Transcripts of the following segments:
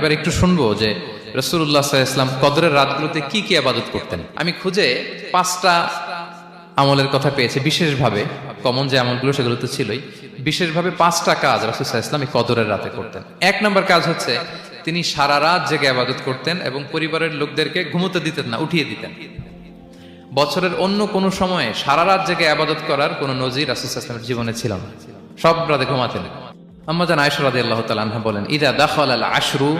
এবার একটু শুনবো যে রাসূলুল্লাহ সাল্লাল্লাহু আলাইহি ওয়াসাল্লাম কদরের রাতগুলোতে কি কি ইবাদত করতেন। আমি খুঁজে 5টা আমলের কথা পেয়েছি বিশেষভাবে, কমন যে আমলগুলো সেগুলো তো ছিলই, বিশেষভাবে 5টা কাজ রাসূল সাল্লাল্লাহু আলাইহি ওয়াসাল্লাম এই কদরের রাতে করতেন। 1 নম্বর কাজ হচ্ছে তিনি সারা রাত জেগে ইবাদত করতেন এবং পরিবারের লোকদেরকে ঘুমোতে দিতেন না, উঠিয়ে দিতেন। বছরের অন্য কোনো সময়ে সারা রাত জেগে ইবাদত করার কোনো নজির রাসূল সাল্লাল্লাহু আলাইহি ওয়াসাল্লামের জীবনে ছিল না, সব রাতে ঘুমাতেন। আম্মা জান আয়েশা রাদিয়াল্লাহু তাআলা আনহা বলেন, ইদা দাখালাল আশরু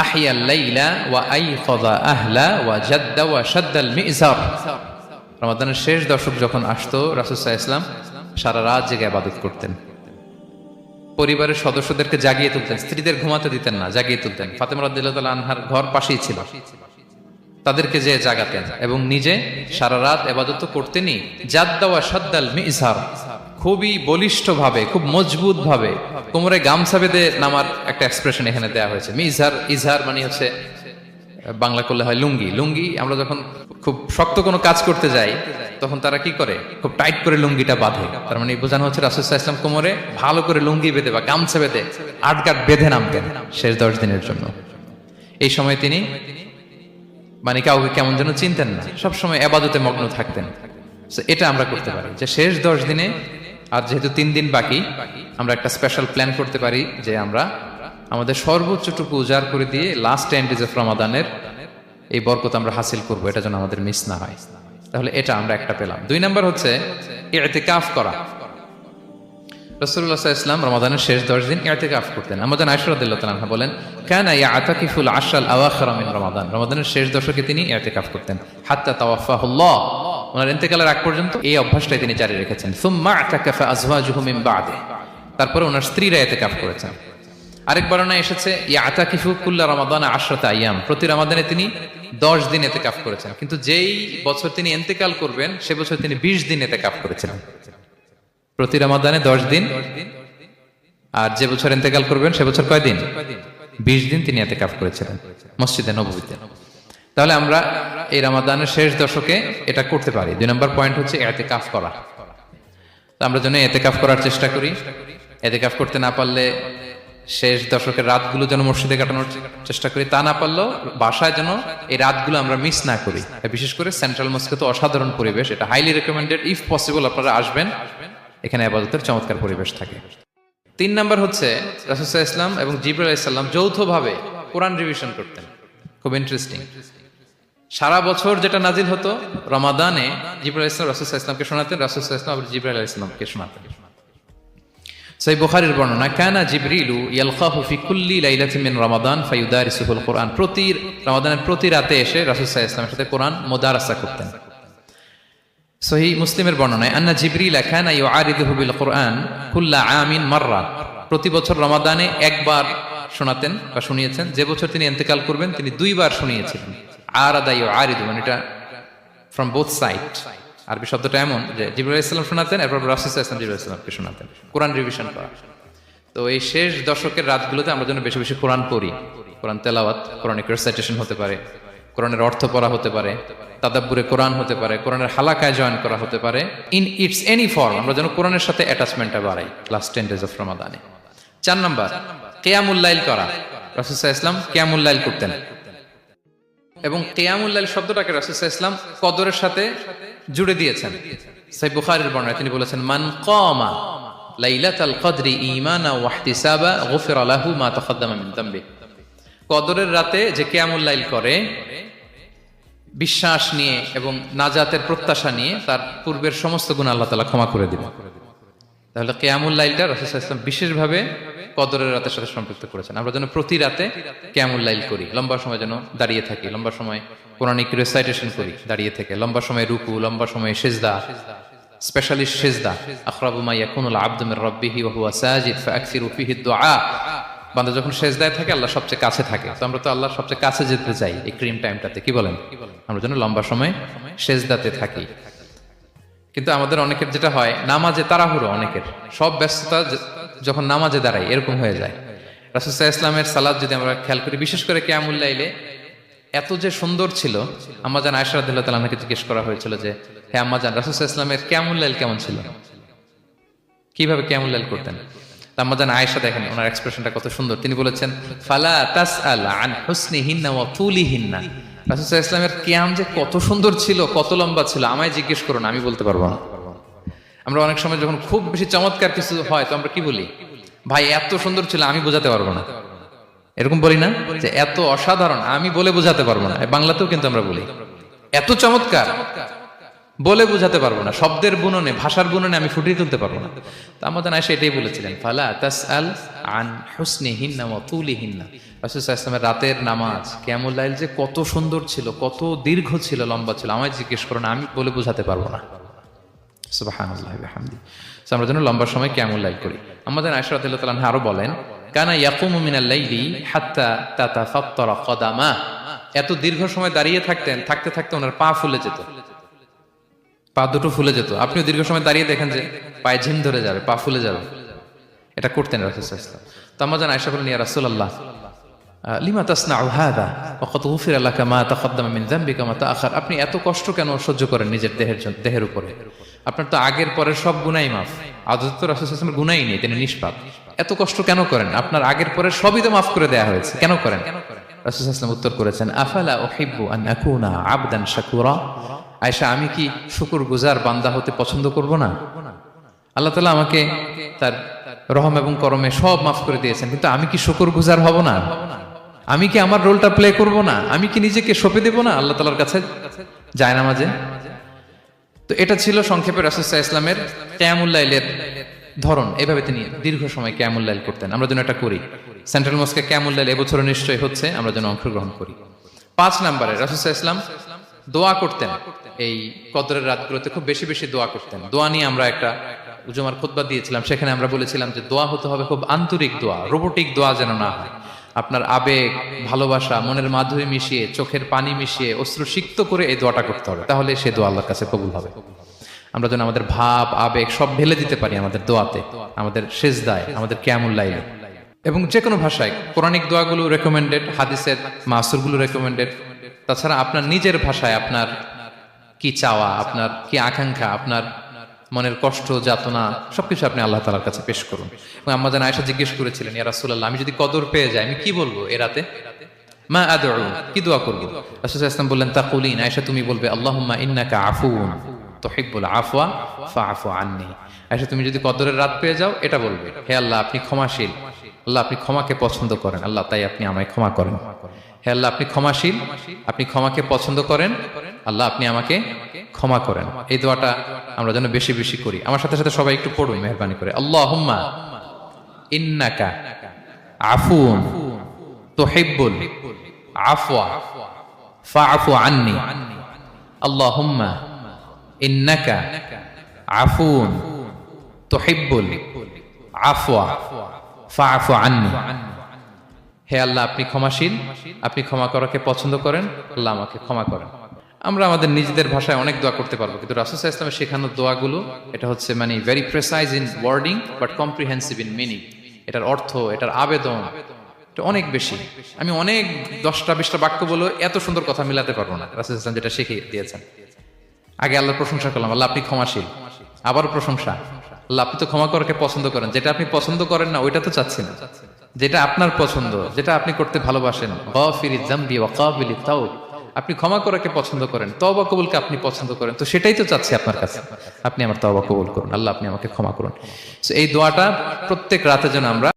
আহিয়াল লাইলা ওয়া আইকাযা আহলা ওয়া জাদ্দা ওয়া শাদ্দাল মিজার। রমাদানের শেষ দশক যখন আসতো রাসূল সাল্লাল্লাহু আলাইহি ওয়াসাল্লাম সারা রাত জেগে ইবাদত করতেন, পরিবারের সদস্যদেরকে জাগিয়ে তুলতেন, স্ত্রীদের ঘুমাতে দিতেন না, জাগিয়ে তুলতেন। ফাতেমা রাদিয়াল্লাহু তাআলা আনহার ঘর পাশেই ছিল, তাদেরকে যে জাগাতেন এবং নিজে সারা রাত ইবাদত করতেনই। জাদ্দা ওয়া শাদ্দাল মিজার, খুবই বলিষ্ঠ ভাবে, খুব মজবুত ভাবে কোমরে গামছা বেঁধে নামার একটা এক্সপ্রেশন এখানে দেওয়া হয়েছে। মিজার, ইজহার মানে হচ্ছে বাংলা করলে হয় লুঙ্গি। লুঙ্গি আমরা যখন খুব শক্ত কোনো কাজ করতে যাই তখন তারা কি করে, খুব টাইট করে লুঙ্গিটা বাঁধে। তার মানে বোঝানো হচ্ছে রাসূল সাল্লাল্লাহু আলাইহি ওয়াসাল্লাম কোমরে ভালো করে লুঙ্গি বেঁধে বা গামছা বেঁধে আটগাট বেঁধে নামতেন শেষ 10 দিনের জন্য। এই সময় তিনি মানে কাউকে কেমন যেন চিনতেন না, সবসময় ইবাদতে মগ্ন থাকতেন। এটা আমরা করতে পারি যে শেষ 10 দিনে, আর যেহেতু 3 দিন বাকি, আমরা একটা স্পেশাল প্ল্যান করতে পারি যে আমরা আমাদের সর্বোচ্চটুকু উজাড় করে দিয়ে লাস্ট 10 ডেজ অফ রমাদানের এই বরকত আমরা হাসিল করব, এটা যেন আমাদের মিস না হয়। তাহলে এটা আমরা একটা পেলাম। 2 নাম্বার হচ্ছে ইতিকাফ করা। রাসূলুল্লাহ সাল্লাল্লাহু আলাইহি ওয়াসাল্লাম রমাদানের শেষ 10 দিন ইতিকাফ করতেন। আমাদের আয়েশা রাদিয়াল্লাহু তাআলা আনহা বলেন, কানা ইয়াতাকিফুল আশরাল আওয়াখির মিন রমাদান। রমাদানের শেষ দশকে তিনি ইতিকাফ করতেন হাত্তা তাওয়াফাহুল্লাহ, ওনার ইন্তেকালের আগ পর্যন্ত এই অভ্যাসটাই তিনি জারি রেখেছেন। সুম্মা আতাকাফা আজওয়াজুহু মিন বাদে, তারপরে ওনার স্ত্রীরা ইতিকাফ করেছেন। আরেক বর্ণনায় এসেছে ইয়াতাকিফু কুল্লা রমাদান 10 আইয়াম, প্রতি রমাদানে তিনি 10 দিন ইতিকাফ করেছেন। কিন্তু যেই বছর তিনি ইন্তেকাল করবেন সে বছর তিনি 20 দিন ইতিকাফ করেছিলেন। প্রতি রমাদানে 10 দিন, আর যে বছর ইন্তেকাল করবেন সে বছর কয় দিন? 20 দিন তিনি ইতিকাফ করেছিলেন মসজিদে নববীতে। তাহলে আমরা এই রমাদানের শেষ দশকে এটা করতে পারি। 2 নম্বর পয়েন্ট হচ্ছে ইতিকাফ করা। আমরা যেন ইতিকাফ করার চেষ্টা করি। ইতিকাফ করতে না পারলে শেষ দশকের রাতগুলো যেন মসজিদে কাটানোর চেষ্টা করি, তা না পারলেও বাসায় যেন এই রাতগুলো আমরা মিস না করি। বিশেষ করে সেন্ট্রাল মস্কে তো অসাধারণ পরিবেশ, এটা হাইলি রেকমেন্ডেড। ইফ পসিবল আপনারা আসবেন, এখানে ইবাদতের চমৎকার পরিবেশ থাকে। 3 নাম্বার হচ্ছে রাসূল সাল্লাল্লাহু আলাইহি ওয়াসাল্লাম এবং জিবরাইল আলাইহিস সালাম যৌথভাবে কোরআন রিভিশন করতেন। খুব ইন্টারেস্টিং। সারা বছর যেটা নাজিল হতো রমাদানে জিবরাইল আলাইহিস সালাম রাসূল সাল্লাল্লাহু আলাইহি ওয়াসাল্লামকে শোনাতেন, রাসূল সাল্লাল্লাহু আলাইহি ওয়াসাল্লাম আবার জিবরাইল আলাইহিস সালামকে শোনাতেন। সহিহ বুখারীর বর্ণনা, কানা জিবরিলু ইয়ালকাহু ফি কুল্লি লাইলাতিন মিন রমাদান ফায়ুদারিসুহুল কুরআন। প্রতি রমাদানের প্রতি রাতে এসে রাসূল সাল্লাল্লাহু আলাইহি ওয়াসাল্লামের সাথে কোরআন মুদারাসা করতেন। সহিহ মুসলিমের বর্ণনায়, আন্না জিবরিল কানা ইউআরিদুহু বিল কুরআন কুল্লা আমিন মাররা। প্রতি বছর রমাদানে একবার শোনাতেন বা শুনিয়েছেন, যে বছর তিনি ইন্তেকাল করবেন তিনি 2 বার শুনিয়েছিলেন। আরাদা ইউআরিদু মানে এটা ফ্রম বোথ সাইড। আরবি শব্দটা এমন যে জিবরাইল আলাইহিস সালাম শোনাতেন, এরপর রাসূল সাল্লাল্লাহু আলাইহি ওয়াসাল্লাম জিবরাইল আলাইহিস সালামকে শোনাতেন। কোরআন রিভিশন করা। তো এই শেষ দশকের রাতগুলোতে আমরা যেন বেশি বেশি কোরআন পড়ি। কোরআন তেলাওয়াত, কোরআনিক রিসাইটেশন হতে পারে, কোরআনের অর্থ পড়া হতে পারে, তাদাব্বুরে কোরআন হতে পারে, কোরআনের হালাকায় জয়েন করা হতে পারে। ইন ইটস এনি ফর্ম আমরা যেন কোরআনের সাথে অ্যাটাচমেন্টটা বাড়াই লাস্ট 10 ডেজ অফ রমাদানে। 4 নাম্বার কিয়ামুল লাইল করা। রাসূল সাল্লাল্লাহু আলাইহি ওয়াসাল্লাম কিয়ামুল লাইল করতেন এবং কিয়ামুল লাইল শব্দটাকে রাসূল সাল্লাল্লাহু আলাইহি ওয়াসাল্লাম কদরের সাথে জুড়ে দিয়েছেন। সহিহ বুখারীর বর্ণনায় তিনি বলেছেন, মান কামা লাইলাতাল কদরি ঈমানা ওয়া ইহতিসাবা গুফিরা লাহু মা তাকাদ্দামা মিন যামবি। কদরের রাতে যে কিয়ামুল লাইল করে বিশ্বাস নিয়ে এবং নাজাতের প্রত্যাশা নিয়ে, তার পূর্বের সমস্ত গুনাহ আল্লাহ তাআলা ক্ষমা করে দিবেন। তাহলে কিয়ামুল লাইলটা রাসূল সাল্লাল্লাহু আলাইহি ওয়াসাল্লাম বিশেষভাবে কদরের রাতের সাথে সম্পৃক্ত করেছেন। আমরা যেন প্রতি রাতে কিয়ামুল লাইল করি, লম্বা সময় যেন দাঁড়িয়ে থাকি, লম্বা সময় কোরআনিক রিসাইটেশন করি দাঁড়িয়ে থেকে, লম্বা সময় রুকু, লম্বা সময় সিজদা, স্পেশালি সিজদা। আখরাবু মা ইয়াকুনুল আবদু মির রাব্বিহি ওয়া হুয়া সাজিদ ফাআকসিরু ফিহি দুআ। বান্দা যখন সিজদায় থাকে আল্লাহ সবচেয়ে কাছে থাকে। তো আমরা তো আল্লাহর সবচেয়ে কাছে যেতে চাই এই ক্রিম টাইমটাতে, কি বলেন? আমরা যেন লম্বা সময় সিজদাতে থাকি। কিন্তু আমাদের অনেকের যেটা হয়, নামাজে তাড়াহুড়ো, অনেকের সব ব্যস্ততা যখন নামাজে দাঁড়াই এরকম হয়ে যায়। রাসূল সাল্লাল্লাহু আলাইহি ওয়াসাল্লামের সালাত যদি আমরা খেয়াল করি, বিশেষ করে কিয়ামুল লাইলে এত যে সুন্দর ছিল। আম্মা জান আয়েশা রাদিয়াল্লাহু তাআলা আনহাকে জিজ্ঞেস করা হয়েছিল যে, হে আম্মা জান, রাসূল সাল্লাল্লাহু আলাইহি ওয়াসাল্লামের কিয়ামুল লাইল কেমন ছিল, কিভাবে কিয়ামুল লাইল করতেন? আম্মা জান আয়েশা দেখেন ওনার এক্সপ্রেশনটা কত সুন্দর, তিনি বলেছেন ফালা তাসআল আন হুসনিহিন্না ওয়া তুলিহিন্না। রাসূল সাল্লাল্লাহু আলাইহি ওয়াসাল্লামের কিয়াম যে কত সুন্দর ছিল, কত লম্বা ছিল, আমায় জিজ্ঞেস করুন, আমি বলতে পারবো না। আমরা অনেক সময় যখন খুব বেশি চমৎকার কিছু হয় তো আমরা কি বলি, ভাই এত সুন্দর ছিল আমি বোঝাতে পারবো না, এরকম বলি না যে এত অসাধারণ আমি বলে বোঝাতে পারবো না। বাংলাতেও কিন্তু আমরা বলি এত চমৎকার বলে বোঝাতে পারবো না, শব্দের বুননে ভাষার বুননে আমি ফুটিয়ে তুলতে পারবো না। তো আমাদের আয়েশা এটাই বলেছিলেন ফালা তাসআল আন হুসনিহিন্না ওয়া তুলিহিন্না। রাসূল সাল্লাল্লাহু আলাইহি ওয়াসাল্লামের রাতের নামাজ কিয়ামুল লাইল যে কত সুন্দর ছিল, কত দীর্ঘ ছিল, লম্বা ছিল, আমায় জিজ্ঞেস করো না, আমি বলে বোঝাতে পারবো না। সুবহানাল্লাহি ওয়া বিহামদিহি। আমরা যেন লম্বা সময় কিয়ামুল লাইল করি। আমাদের আয়েশা রাদিয়াল্লাহু তাআলা আনহা আরো বলেন কানা ইয়াকুমু মিনাল লাইলি হাত্তা তাতাফাত্তারা কদামা। এত দীর্ঘ সময় দাঁড়িয়ে থাকতেন, থাকতে থাকতে ওনার পা ফুলে যেত, পা দুটো ফুলে যেত। আপনিও দীর্ঘ সময় দাঁড়িয়ে দেখেন যে পায়ে ঝিম ধরে যাবে, পা ফুলে যাবে, এটা করতেন রাসূল সাল্লাল্লাহু আলাইহি ওয়াসাল্লাম। তো আম্মা জান আয়েশা বলেন ইয়া রাসূলুল্লাহ লিমা তাসনাউ হাযা ওয়া কদ গুফিরা লাকা মা তাকদ্দামা মিন যামবিকা মা তাআখার। আপনি এত কষ্ট কেন সহ্য করেন নিজের দেহের উপরে? আপনার তো আগের পরের সব গুনাহ মাফ। আদত তো রাসূল সাল্লাল্লাহু আলাইহি ওয়াসাল্লামের গুনাহই নেই, তিনি নিষ্পাপ। এত কষ্ট কেন করেন? আপনার আগের পরের সবই তো মাফ করে দেয়া হয়েছে, কেন করেন? রাসূল সাল্লাল্লাহু আলাইহি ওয়াসাল্লাম উত্তর করেছেন আফালা উহিব্বু আন আকুনা আবদান শাকুরা। আয়েশা, আমি কি শুকরগুজার বান্দা হতে পছন্দ করব না? আল্লাহ তাআলা আমাকে তার রহম এবং করমে সব মাফ করে দিয়েছেন, কিন্তু আমি কি শুকরগুজার হব না? আমি কি আমার রোলটা প্লে করব না? আমি কি নিজেকে সঁপে দেব না আল্লাহ তাআলার কাছে জায়নামাজে? তো এটা ছিল সংক্ষেপে রাসূল সাল্লাল্লাহু আলাইহি ওয়াসাল্লামের কিয়ামুল লাইলের ধরন। এভাবে তিনি দীর্ঘ সময় কিয়ামুল লাইল করতেন। আমরা যেন এটা করি। সেন্ট্রাল মস্কে কিয়ামুল লাইল এবছর নিশ্চয়ই হচ্ছে, আমরা যেন অংশগ্রহণ করি। 5 নম্বরে রাসূল সাল্লাল্লাহু আলাইহি ওয়াসাল্লাম দোয়া করতেন। এই কদরের রাতগুলোতে খুব বেশি বেশি দোয়া করতেন। দোয়া নিয়ে আমরা একটা জুমার খুতবা দিয়েছিলাম, সেখানে আমরা বলেছিলাম যে দোয়া হতে হবে খুব আন্তরিক দোয়া, রোবোটিক দোয়া যেন না হয়। আপনার আবেগ, ভালোবাসা, মনের মাধুরী মিশিয়ে, চোখের পানি মিশিয়ে, অশ্রু সিক্ত করে এই দোয়াটা করতে হবে, তাহলে সে দোয়া আল্লাহর কাছে কবুল হবে। আমরা যেন আমাদের ভাব, আবেগ সব ঢেলে দিতে পারি আমাদের দোয়াতে, আমাদের সেজদায়, আমাদের কিয়ামুল লাইলে। এবং যে কোনো ভাষায় কোরআনিক দোয়াগুলো রেকমেন্ডেড, হাদিসের মাসুরগুলো রেকমেন্ডেড। তাছাড়া আপনার নিজের ভাষায় আপনার কি চাওয়া, আপনার কি আকাঙ্ক্ষা, আপনার মনের কষ্ট, যাতনা সবকিছু আপনি আল্লাহ তাআলার কাছে পেশ করুন। এবং আম্মা জান আয়েশা জিজ্ঞেস করেছিলেন ইয়া রাসূলুল্লাহ, আমি যদি কদর পেয়ে যাই আমি কি বলবো এ রাতে? মা আদউ, কি দোয়া করব? রাসূল সাল্লাল্লাহু আলাইহি ওয়াসাল্লাম বললেন তাকুলিন, আয়েশা তুমি বলবে আল্লাহুম্মা ইন্নাকা আফুউন তুহিব্বুল আফওয়া ফাআফু আন্নি। আয়েশা তুমি যদি কদরের রাত পেয়ে যাও এটা বলবে, হে আল্লাহ আপনি ক্ষমাশীল, আল্লাহ আপনি ক্ষমাকে পছন্দ করেন, আল্লাহ তাই আপনি আমায় ক্ষমা করেন। হে আল্লাহ আপনি ক্ষমাশীল, আপনি ক্ষমাকে পছন্দ করেন, আল্লাহ আপনি আমাকে ক্ষমা করেন। এই দোয়াটা আমরা যেন বেশি বেশি করি। আমার সাথে সাথে সবাই একটু পড়ুন মেহেরবানি করে। আল্লাহুম্মা ইন্নাকা আফুউন তুহিব্বুল আফওয়া ফাআফু আন্নি। আল্লাহুম্মা ইন্নাকা আফুউন তুহিব্বুল আফওয়া ফাআফু আন্নি। হে আল্লাহ আপনি ক্ষমাশীল, আপনি ক্ষমা করাকে পছন্দ করেন, আল্লাহ আমাকে ক্ষমা করেন। আমরা আমাদের নিজেদের ভাষায় অনেক দোয়া করতে পারবো, কিন্তু রাসূল সাল্লাল্লাহু আলাইহি ওয়াসাল্লামের শেখানো দোয়াগুলো এটা হচ্ছে মানে very precise in wording but comprehensive in meaning. এটার অর্থ, এটার আবেদন এটা অনেক বেশি। আমি অনেক 10টা-20টা বাক্য বলে এত সুন্দর কথা মিলাতে পারবো না। রাসূল সাল্লাল্লাহু আলাইহি ওয়াসাল্লাম যেটা শিখিয়ে দিয়েছেন, আগে আল্লাহর প্রশংসা করলাম, আল্লাহ আপনি ক্ষমাশীল, আবার প্রশংসা, আল্লাহ আপনি তো ক্ষমা করাকে পছন্দ করেন। যেটা আপনি পছন্দ করেন না ওইটা তো চাচ্ছি না, যেটা আপনার পছন্দ, যেটা আপনি করতে ভালোবাসেন, গাফিরিয যামবি ওয়া কাবিলিত তাওব, আপনি ক্ষমা করাকে পছন্দ করেন, তওবা কবুলকে আপনি পছন্দ করেন, তো সেটাই তো চাচ্ছি আপনার কাছে, আপনি আমার তওবা কবুল করুন, আল্লাহ আপনি আমাকে ক্ষমা করুন। সো এই দোয়াটা প্রত্যেক রাতে যেন আমরা